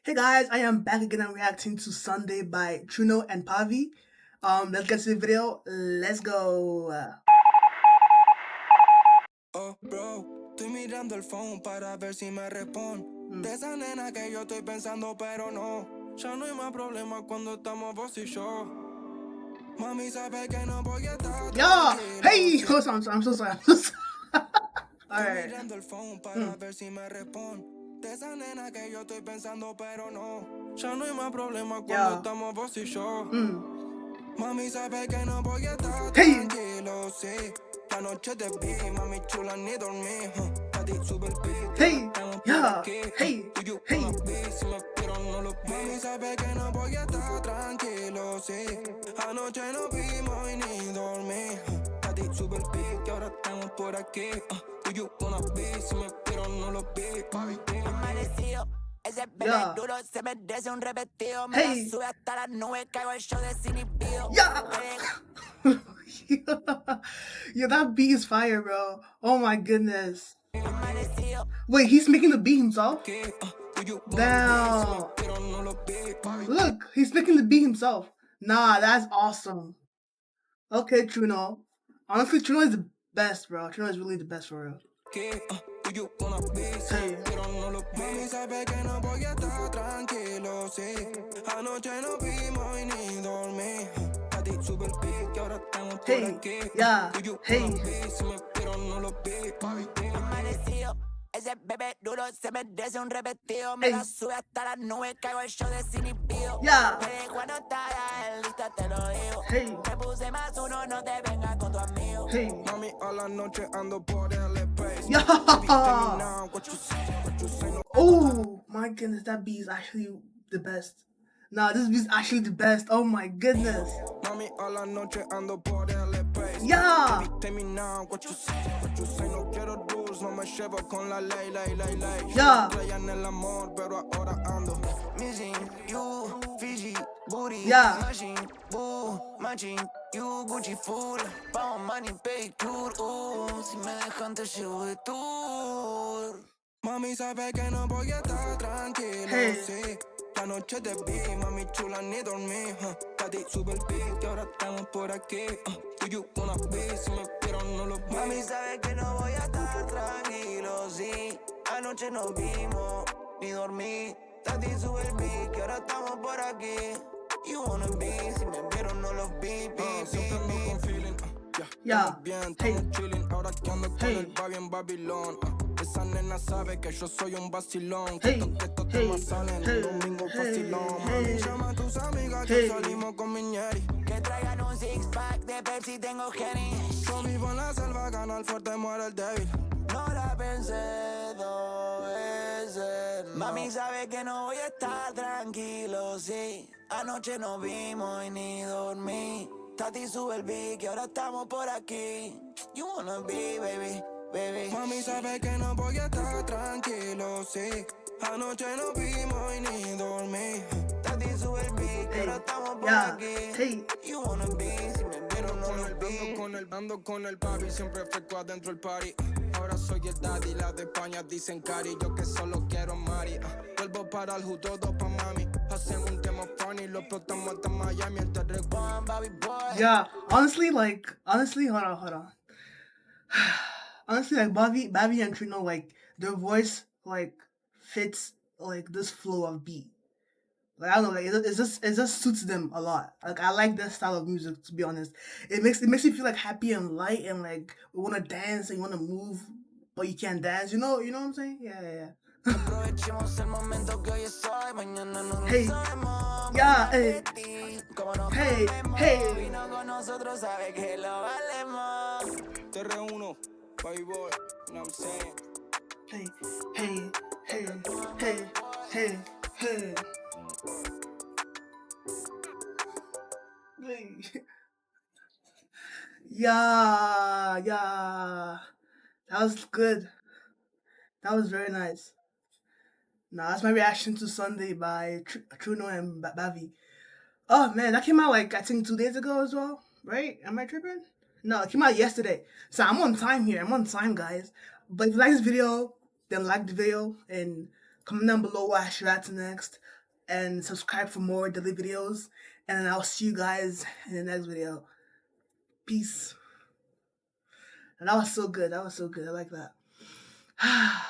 Hey guys, I am back again. I'm reacting to Sunday by TRUENO and BHAVI. Let's get to the video. Let's go. Oh, bro, estoy mirando el phone para ver si me responde. De esa nena que yo estoy pensando, pero no. Ya no hay más problema cuando estamos vos y yo. Mami sabe que no voy a estar Yeah. Hey. tranquilo. I'm so sorry. I'm so sorry. All Estoy right. mirando el phone para ver si me responde. De esa nena que yo estoy pensando, pero no. Ya no hay más problema cuando Yeah. estamos vos y yo. Mami sabe que no voy a estar Hey. tranquilo, sí. La noche te vi, mami chula, ni dormí. A ti sube el beat, Hey. estamos por Yeah. aquí. Hey. Tú y yo Hey. con la vi, si me espero no lo vi. Mami sabe que no voy a estar tranquilo, sí. Anoche no vimos y ni dormí. A ti sube el beat, que ahora estamos por aquí. Tú y yo con la vi, si me espero no lo vi. Amanecido, ese bebé Yeah. duro se merece un repetido. Me Hey. la sube hasta las nubes, caigo el show desinhibido. Yeah. Yeah, that beat is fire, bro. Oh my goodness. Amanecido, Wait, he's making the beat himself? Tú y yo con la vi, si me Damn. espero no lo vi. Look, he's making the beat himself. Nah, that's awesome. Okay, TRUENO. Honestly, TRUENO is the best, bro. TRUENO is really the best for real. Tú y yo con la vi, Hey. pero no lo vi. Mami sabe que no voy a estar tranquilo, sí. Anoche no vimos y ni dormí. A ti sube el beat, que ahora estamos por Hey. aquí. Yeah. Tú y yo Hey. con la vi, si me espero no lo vi. amanecido, ese bebé duro se merece un repetido. Me Hey. la sube hasta las nubes, caigo el show desinhibido. Yeah. Me dejó anotada en lista, te lo digo. Hey. Me puse más uno, no te vengas con tu amigo. Hey. Mami, a la noche ando por el space. Yeah. What you say, no. Oh my goodness, that beat is actually the best. Nah, this beat is actually the best. Oh my goodness. Mami, a la noche ando por el space. Yeah. Tell me now, what you say, no quiero rules, no me llevo con la ley. Yeah. Yo en el amor, pero ahora ando missing you, Fiji, booty, Yeah. machine, boo, matching, you, Gucci food, pound money, pay tour, si me dejan te llevo de tour. Mami sabe que no voy a estar tranquilo, Hey. sí. La noche te vi, mami chula, ni dormí. A ti sube el beat, que ahora estamos por aquí. Tú y yo con la vi, si me espero no lo vi. Mami sabe que no voy a estar tranquilo, sí. Anoche no vimos, ni dormí. A ti sube el beat, que ahora estamos por aquí. You wanna be, si me vieron no los vi. Siempre ando con feeling, Yeah. estamos bien, Hey. estamos chilling. Ahora que ando con Hey. el BHAVI en Babilón. Esa nena sabe que yo soy un vacilón. Hey. Que estos Hey. temas salen Hey. un domingo Hey. facilón. Hey. Mami, llama a tus amigas Hey. que salimos con mi ñeri. Que traigan un six pack de Pepsi, tengo Henny. Yo vivo en la selva, gana el fuerte, muere el débil. No la pensé dos veces. No. Mami sabe que no voy a estar tranquilo, sí. Anoche no vimos y ni dormí. Tati sube el beat, que ahora estamos por aquí. You wanna be, baby, baby. Mami sabe que no voy a estar tranquilo, sí. Anoche no vimos y ni dormí. Tati sube el beat, que ahora estamos por Yeah. aquí. Hey. You wanna be, si me vieron no lo vi. Ando con el papi, siempre fresco adentro el party. Ahora soy el daddy, la de España dicen cari. Yo que solo quiero Mari. Vuelvo para el judo, todo pa' mami. Hacen un tema funny, lo explotamos hasta Miami. El terreno. Baby boy. Yeah. Honestly, hold on. Honestly, like BHAVI and TRUENO, like their voice like fits like this flow of beat. Like I don't know, like it just suits them a lot. Like I like this style of music, to be honest. It makes you feel like happy and light and like you wanna dance and you wanna move, but you can't dance. You know what I'm saying? Yeah. Aprovechemos el momento que hoy es hoy, mañana no lo Hey. sabemos. Yeah, hey. Como nos Hey, comemos, hey. vino con nosotros, sabe que lo valemos. TRUENO, baby boy, you know what I'm saying? Hey. Hey. Yeah. That was good. That was very nice. Now that's my reaction to Sunday by TRUENO and BHAVI. Oh man, that came out like I think 2 days ago as well, right? Am I tripping? No, it came out yesterday. So I'm on time here. I'm on time, guys. But if you like this video, then like the video and comment down below what I should react to next. and subscribe for more daily videos. And then I'll see you guys in the next video. Peace. And that was so good. That was so good. I like that.